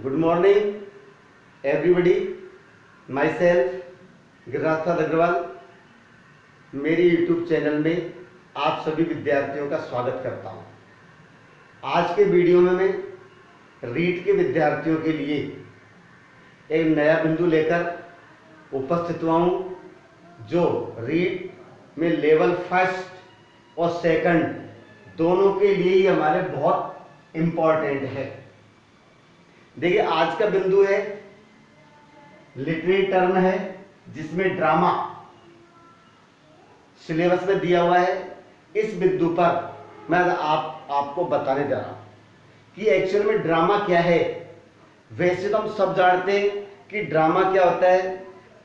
Good morning everybody, myself Giriraj Agarwal. मेरी YouTube channel में आप सभी विद्यार्थियों का स्वागत करता हूं। आज के वीडियो में मैं रीट के विद्यार्थियों के लिए एक नया बिंदु लेकर उपस्थित हुआ हूं, जो रीट में लेवल फर्स्ट और सेकंड दोनों के लिए ही हमारे बहुत इम्पोर्टेंट है। देखिए, आज का बिंदु है लिटरेरी टर्म है, जिसमें ड्रामा सिलेबस में दिया हुआ है। इस बिंदु पर मैं आपको बताने जा रहा हूं कि एक्चुअल में ड्रामा क्या है। वैसे तो हम सब जानते हैं कि ड्रामा क्या होता है।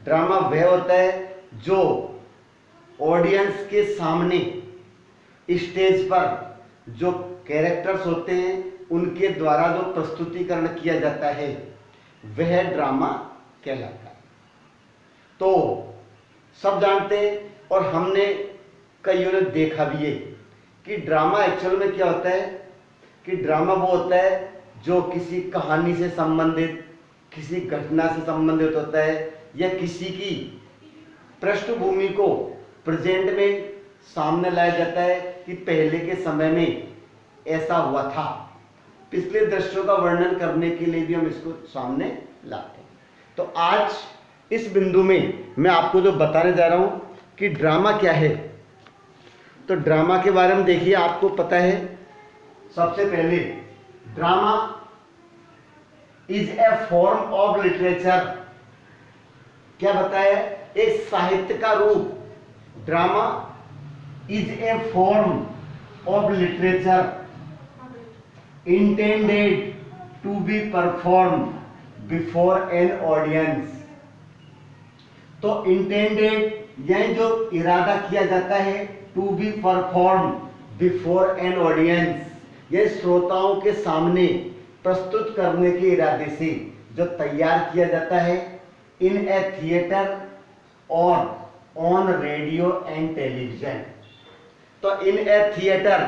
ड्रामा वह होता है जो ऑडियंस के सामने स्टेज पर जो कैरेक्टर्स होते हैं उनके द्वारा जो प्रस्तुतिकरण किया जाता है, वह ड्रामा कहलाता है। तो सब जानते हैं और हमने कईयों ने देखा भी है कि ड्रामा एक्चुअल में क्या होता है कि ड्रामा वो होता है जो किसी कहानी से संबंधित, किसी घटना से संबंधित होता है, या किसी की पृष्ठभूमि को प्रेजेंट में सामने लाया जाता है कि पहले के समय में ऐसा हुआ था। पिछले दृश्यों का वर्णन करने के लिए भी हम इसको सामने लाते हैं। तो आज इस बिंदु में मैं आपको जो बताने जा रहा हूं कि ड्रामा क्या है। तो ड्रामा के बारे में देखिए, आपको पता है सबसे पहले drama is a form of literature. क्या बताया? एक साहित्य का रूप। Drama is a form of literature intended to be performed before an audience। तो intended यानी जो इरादा किया जाता है, to be performed before an audience, ये श्रोताओं के सामने प्रस्तुत करने के इरादे से जो तैयार किया जाता है, in a theater और on radio and television। तो in a theater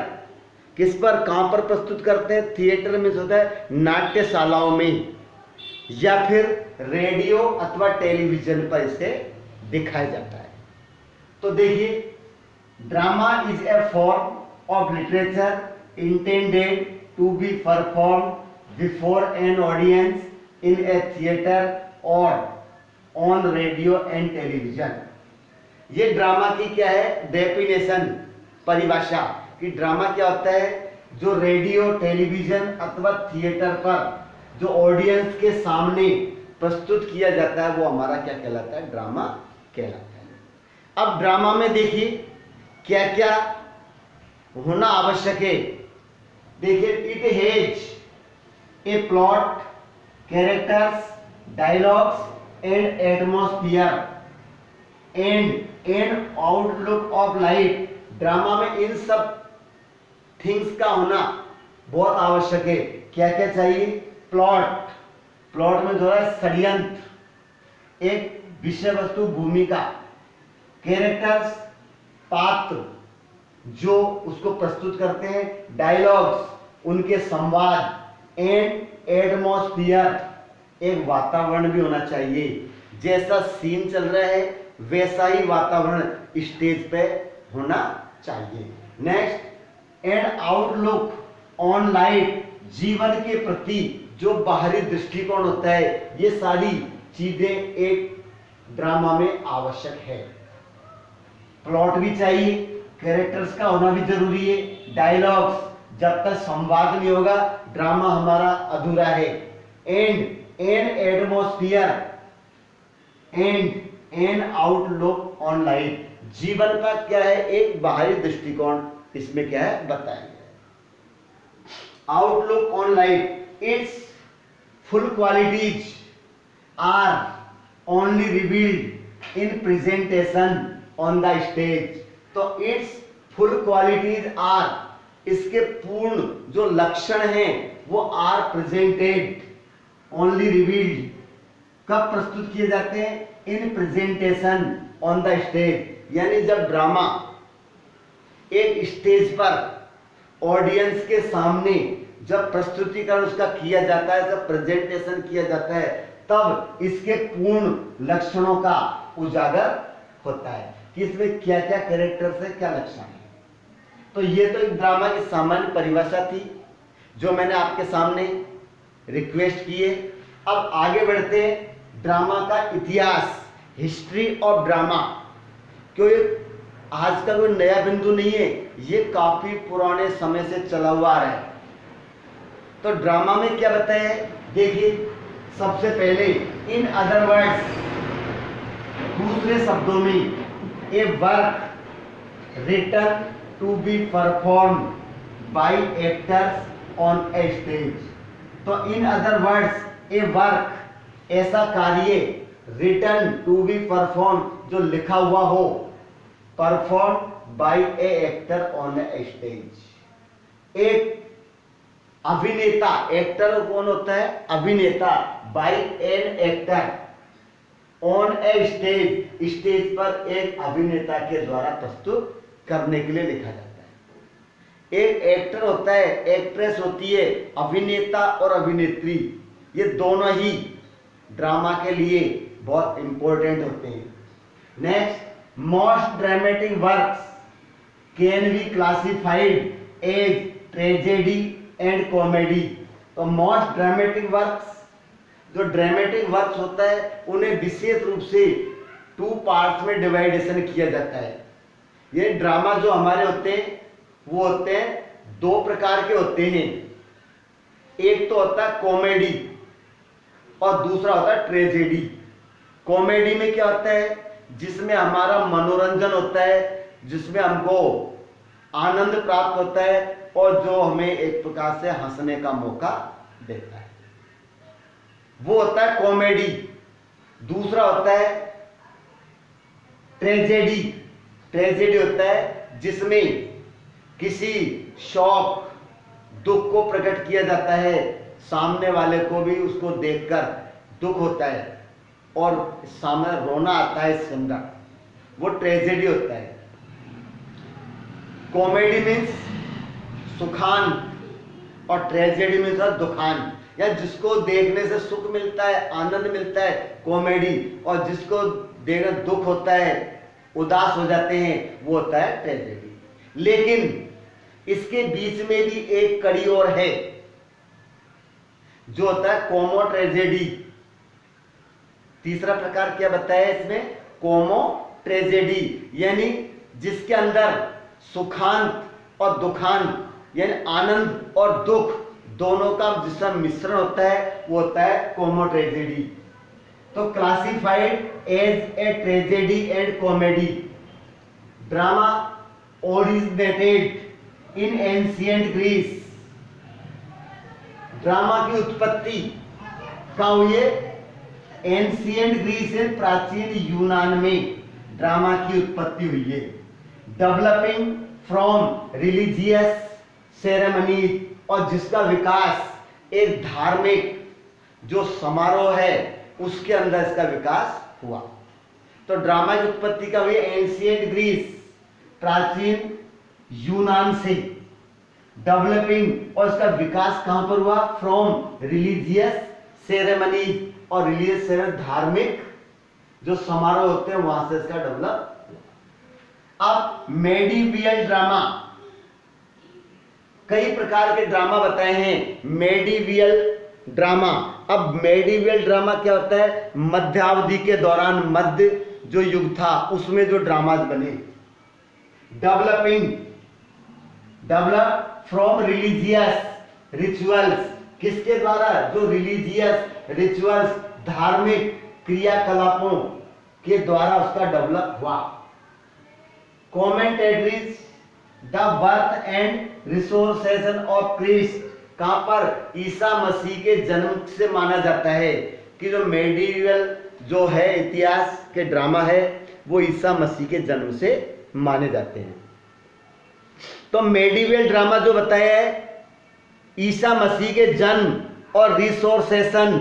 किस पर, कहां पर प्रस्तुत करते हैं? थिएटर में होता है नाट्यशालाओं में, या फिर रेडियो अथवा टेलीविजन पर इसे दिखाया जाता है। तो देखिए, drama is a form of literature intended to be perform before an audience in a theatre और ऑन रेडियो एंड टेलीविजन। ये ड्रामा की क्या है डेफिनेशन, परिभाषा कि ड्रामा क्या होता है जो रेडियो, टेलीविजन अथवा थिएटर पर जो ऑडियंस के सामने प्रस्तुत किया जाता है, वो हमारा क्या कहलाता है? ड्रामा कहलाता है। अब ड्रामा में देखिए क्या क्या होना आवश्यक है। देखिए, it has a plot, characters, dialogues and atmosphere and an outlook of life. Drama में इन सब थिंग्स का होना बहुत आवश्यक है। क्या क्या चाहिए? प्लॉट, प्लॉट में जो है षड्यंत्र, एक विषय वस्तु, भूमिका। कैरेक्टर्स, पात्र जो उसको प्रस्तुत करते हैं। डायलॉग्स, उनके संवाद। एंड एटमॉस्फियर, एक वातावरण भी होना चाहिए। जैसा सीन चल रहा है वैसा ही वातावरण स्टेज पे होना चाहिए। Next, and outlook on life, जीवन के प्रति जो बाहरी दृष्टिकोण होता है, ये सारी चीजें एक ड्रामा में आवश्यक है। प्लॉट भी चाहिए, कैरेक्टर्स का होना भी जरूरी है। डायलॉग्स, जब तक संवाद नहीं होगा ड्रामा हमारा अधूरा है। And an atmosphere and an outlook on life, जीवन का क्या है एक बाहरी दृष्टिकोण इसमें क्या है बताएंगे। Outlook on life, its full qualities are only revealed in presentation on the stage. तो इट्स फुल क्वालिटीज आर, इसके पूर्ण जो लक्षण हैं वो आर प्रेजेंटेड, ओनली रिवील्ड, कब प्रस्तुत किए जाते हैं? इन प्रेजेंटेशन ऑन द स्टेज। यानी जब ड्रामा एक स्टेज पर ऑडियंस के सामने जब प्रस्तुतिकरण उसका किया जाता है, जब प्रेजेंटेशन किया जाता है, तब इसके पूर्ण लक्षणों का उजागर होता है कि इसमें क्या क्या कैरेक्टर्स है, क्या लक्षण है। तो ये तो एक ड्रामा की सामान्य परिभाषा थी जो मैंने आपके सामने रिक्वेस्ट की है। अब आगे बढ़ते हैं ड्रामा का इतिहास, हिस्ट्री ऑफ ड्रामा। क्योंकि आज का कोई नया बिंदु नहीं है, ये काफी पुराने समय से चला हुआ आ रहा है। तो ड्रामा में क्या बताया है, देखिए सबसे पहले इन अदर वर्ड्स, दूसरे शब्दों में, a work written to be perform by actors on a stage. तो in other words, a work, ऐसा कार्य, रिटन टू बी परफॉर्म, जो लिखा हुआ हो, perform by a actor on a stage. एक अभिनेता, एक्टर कौन होता है, अभिनेता, by an actor on a stage, stage पर एक अभिनेता के द्वारा प्रस्तुत करने के लिए लिखा जाता है। एक एक्टर होता है, एक्ट्रेस होती है, अभिनेता और अभिनेत्री, ये दोनों ही ड्रामा के लिए बहुत इंपॉर्टेंट होते हैं। Next, most dramatic works can be classified as tragedy and comedy. तो मोस्ट ड्रामेटिक वर्क्स, जो ड्रामेटिक वर्क्स होता है, उन्हें विशेष रूप से 2 पार्ट्स में डिवाइडेशन किया जाता है। ये ड्रामा जो हमारे होते हैं वो होते हैं 2 प्रकार के होते हैं। एक तो होता है कॉमेडी और दूसरा होता है ट्रेजेडी। कॉमेडी में क्या होता है, जिसमें हमारा मनोरंजन होता है, जिसमें हमको आनंद प्राप्त होता है और जो हमें एक प्रकार से हंसने का मौका देता है, वो होता है कॉमेडी। दूसरा होता है ट्रेजेडी। ट्रेजेडी होता है जिसमें किसी शौक, दुख को प्रकट किया जाता है, सामने वाले को भी उसको देखकर दुख होता है और सामने रोना आता है इसके अंदर, वो ट्रेजेडी होता है। कॉमेडी मीन्स सुखान और ट्रेजेडी मीन्स दुखान, या जिसको देखने से सुख मिलता है, आनंद मिलता है कॉमेडी, और जिसको देखने दुख होता है, उदास हो जाते हैं, वो होता है ट्रेजेडी। लेकिन इसके बीच में भी एक कड़ी और है जो होता है कोमो ट्रेजेडी। तीसरा प्रकार क्या बताया इसमें, कोमो ट्रेजेडी, यानी जिसके अंदर सुखांत और दुखांत, यानी आनंद और दुख दोनों का जिसका मिश्रण होता है, वो होता है कोमो ट्रेजेडी। तो classified as a tragedy and comedy, drama originated in ancient Greece. Drama की उत्पत्ति कहाँ हुई है, एंशिएंट ग्रीस है, प्राचीन यूनान में ड्रामा की उत्पत्ति हुई है। डेवलपिंग फ्रॉम रिलीजियस सेरेमनी, और जिसका विकास एक धार्मिक जो समारोह है उसके अंदर इसका विकास हुआ। तो ड्रामा की उत्पत्ति का हुई एंशिएंट ग्रीस, प्राचीन यूनान से। डेवलपिंग, और इसका विकास कहां पर हुआ, फ्रॉम रिलीजियस सेरेमनी, और रिलीजियस सेरेमनी धार्मिक जो समारोह होते हैं वहां से इसका डेवलप हुआ। अब मेडिवियल ड्रामा, कई प्रकार के ड्रामा बताए हैं। मेडिवियल ड्रामा, अब मेडिवियल ड्रामा क्या होता है, मध्यावधि के दौरान, मध्य जो युग था उसमें जो ड्रामाज बने। डेवलप फ्रॉम रिलीजियस रिचुअल्स, किसके द्वारा, जो रिलीजियस रिचुअल्स धार्मिक क्रियाकलापों के द्वारा उसका डेवलप हुआ। Commentaries the birth and resurrection of Christ, कहां पर, ईसा मसीह के जन्म से माना जाता है कि जो मेडिवल जो है इतिहास के ड्रामा है वो ईसा मसीह के जन्म से माने जाते हैं। तो मेडिवल ड्रामा जो बताया है ईसा मसीह के जन्म और रिसोर्सेशन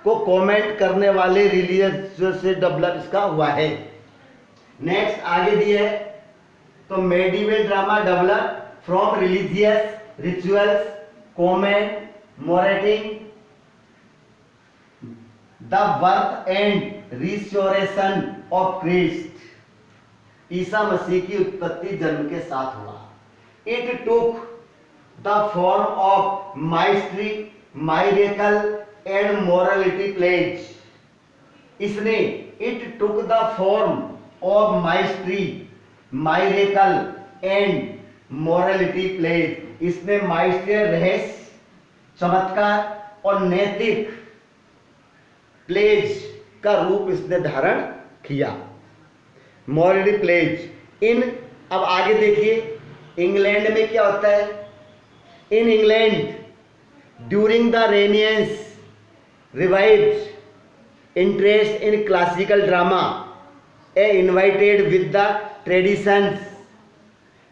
को कमेंट करने वाले रिलीजियस से डेवलप इसका हुआ है। नेक्स्ट आगे दिया है, तो medieval drama develop from religious rituals commemorating the birth and resurrection of Christ. Isa Masih की उत्पत्ति जन्म के साथ हुआ. It took the form of mystery, miracle and morality pledge. इसने it took the form of mystery, miracle and morality pledge. इसने माइस्ट्री, रहस्य, चमत्कार और नैतिक प्लेज का रूप इसने धारण किया. मॉरलिटी प्लेज इन, अब आगे देखिए इंग्लैंड में क्या होता है. In England during the Renaissance revived interest in classical drama, invited with the traditions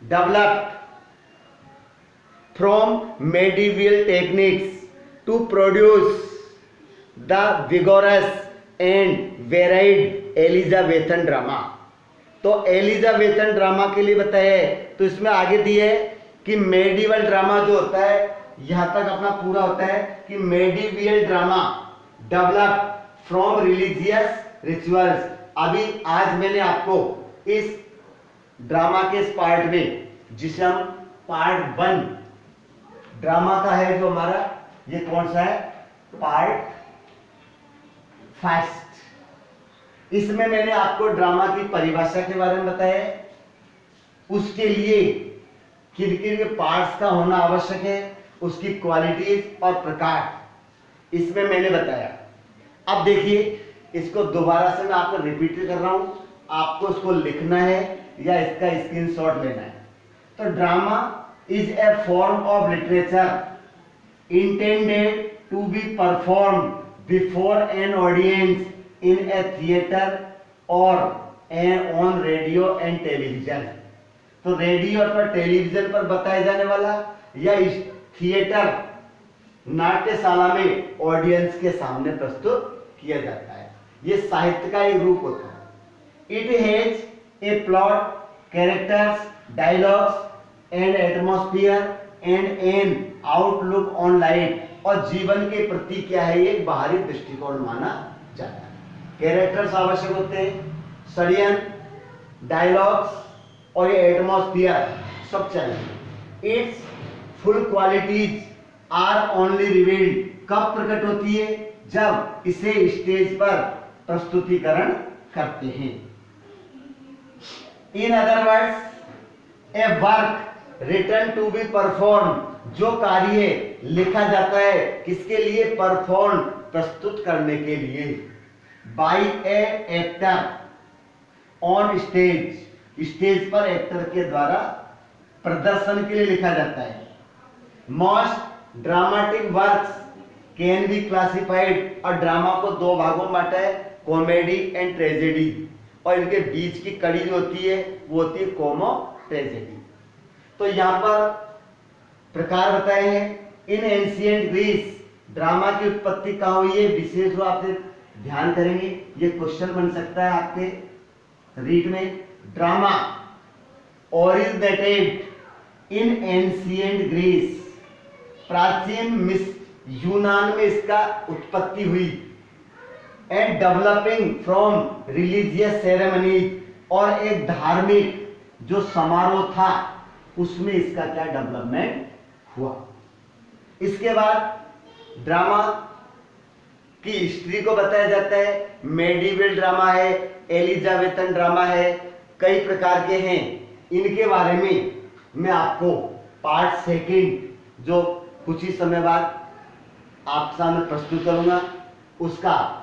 developed from medieval techniques to produce the vigorous and varied Elizabethan drama. तो एलिजाबेथन ड्रामा के लिए बताया है, तो इसमें आगे दिया है कि मेडिवल ड्रामा जो होता है, यहां तक अपना पूरा होता है कि medieval drama develop from religious rituals. अभी आज मैंने आपको इस ड्रामा के इस पार्ट में, जिसे हम पार्ट 1 ड्रामा का है जो हमारा, ये कौन सा है, पार्ट 1. इसमें मैंने आपको ड्रामा की परिभाषा के बारे में बताया है, उसके लिए किन किन के पार्ट्स का होना आवश्यक है, उसकी क्वालिटीज और प्रकार इसमें मैंने बताया. अब देखिए इसको दोबारा से मैं आपको रिपीट कर रहा हूं, आपको इसको लिखना है या इसका स्क्रीनशॉट लेना है. तो drama is a form of literature intended to be perform before an audience in a theatre और ऑन रेडियो एंड टेलीविजन. तो रेडियो और टेलीविजन पर बताया जाने वाला या इस थिएटर नाट्यशाला में ऑडियंस के सामने प्रस्तुत किया जाता है. ये साहित्य का एक रूप होता है. It has a plot, characters, dialogues and atmosphere and an outlook on life. और जीवन के प्रति क्या है, ये एक बाहरी दृष्टिकोण माना जाता है. कैरेक्टर्स आवश्यक होते हैं, षड्यंत्र, डायलॉग्स और ये एटमॉस्फियर सब चाहिए. Its full qualities are only revealed. कब प्रकट होती है, जब इसे स्टेज पर प्रस्तुतिकरण करते हैं. In other words, a work written to be perform, जो कार्य लिखा जाता है किसके लिए, परफॉर्म, प्रस्तुत करने के लिए, by a actor on stage, stage पर एक्टर के द्वारा प्रदर्शन के लिए लिखा जाता है. Most dramatic works can be classified, और ड्रामा को 2 भागों में बांटा है, कॉमेडी एंड ट्रेजेडी. और इनके बीच की कड़ी जो होती है वो होती है कॉमो ट्रेजेडी. तो यहाँ पर प्रकार बताए हैं. इन एंशिएंट ग्रीस ड्रामा की उत्पत्ति कहाँ हुई है, विशेष रूप आपसे ध्यान करेंगे, ये क्वेश्चन बन सकता है आपके रीड में. Drama originated in ancient Greece, प्राचीन मिस्र यूनान में इसका उत्पत्ति हुई. And developing from religious ceremonies, और एक धार्मिक जो समारोह था उसमें इसका क्या डेवलपमेंट हुआ. इसके बाद ड्रामा की हिस्ट्री को बताया जाता है. मेडिवल ड्रामा है, एलिजाबेथन ड्रामा है, कई प्रकार के हैं. इनके बारे में मैं आपको पार्ट 2 जो कुछ ही समय बाद आपके सामने प्रस्तुत करूंगा, उसका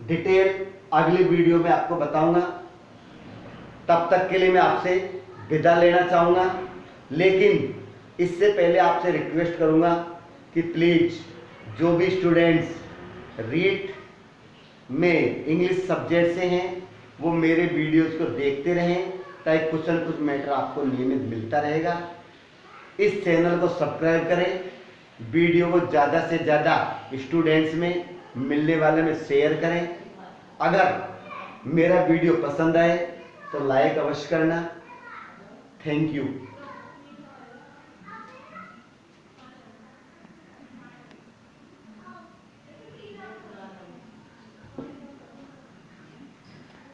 डिटेल अगले वीडियो में आपको बताऊंगा. तब तक के लिए मैं आपसे विदा लेना चाहूंगा, लेकिन इससे पहले आपसे रिक्वेस्ट करूंगा कि प्लीज जो भी स्टूडेंट्स रीड में इंग्लिश सब्जेक्ट से हैं वो मेरे वीडियोस को देखते रहें, ताकि कुछ न कुछ मैटर आपको नियमित मिलता रहेगा. इस चैनल को सब्सक्राइब करें, वीडियो को ज़्यादा से ज़्यादा स्टूडेंट्स में मिलने वाले में शेयर करें. अगर मेरा वीडियो पसंद आए तो लाइक अवश्य करना. Thank you.